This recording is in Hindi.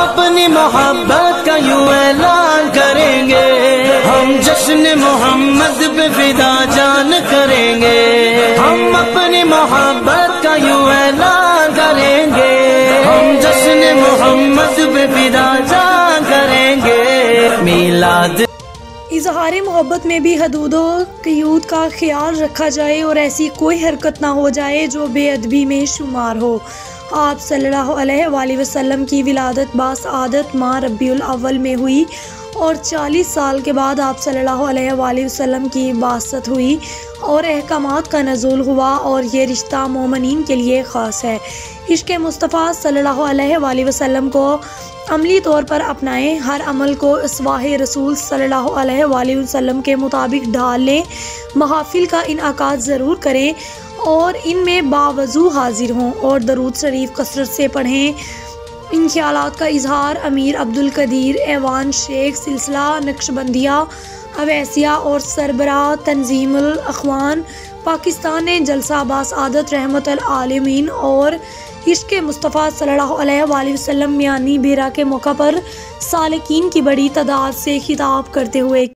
अपनी मोहब्बत का यूं ऐलान करेंगे, हम जश्न मोहम्मद पे फिदा जान करेंगे। हम अपनी मोहब्बत का यूं ऐलान करेंगे, हम जश्न मोहम्मद पे फिदा जान करेंगे। मिलाद इजहार मोहब्बत में भी हदूदों क़यूद का ख्याल रखा जाए और ऐसी कोई हरकत ना हो जाए जो बेअदबी में शुमार हो। आप सल्लल्लाहु अलैहि वसल्लम की विलादत बासआदत माह रबीउल अव्वल में हुई और 40 साल के बाद आप सल्लल्लाहु अलैहि वसल्लम की बासत हुई और अहकामात का नज़ूल हुआ और ये रिश्ता मोमिनीन के लिए ख़ास है। इश्क़ मुस्तफ़ा सल्लल्लाहु अलैहि वसल्लम को अमली तौर पर अपनाएं, हर अमल को इस्वाह रसूल सल्लल्लाहु अलैहि वसल्लम के मुताबिक ढाल लें, महाफिल का इनआकाद ज़रूर करें और इनमें बावजू हाजिर हों और दरूद शरीफ कसरत से पढ़ें। इन ख्यालात का इजहार अमीर अब्दुल कदीर ऐवान शेख सिलसिला नक्शबंदिया अवैसिया और सरबराह तंजीमुल अखवान पाकिस्तान ने जलसा बासआदत रहमतुल आलमीन और इश्क़ मुस्तफ़ा सल्लल्लाहु अलैहि वसल्लम मियानी बेरा के मौका पर सालिकीन की बड़ी तादाद से खिताब करते हुए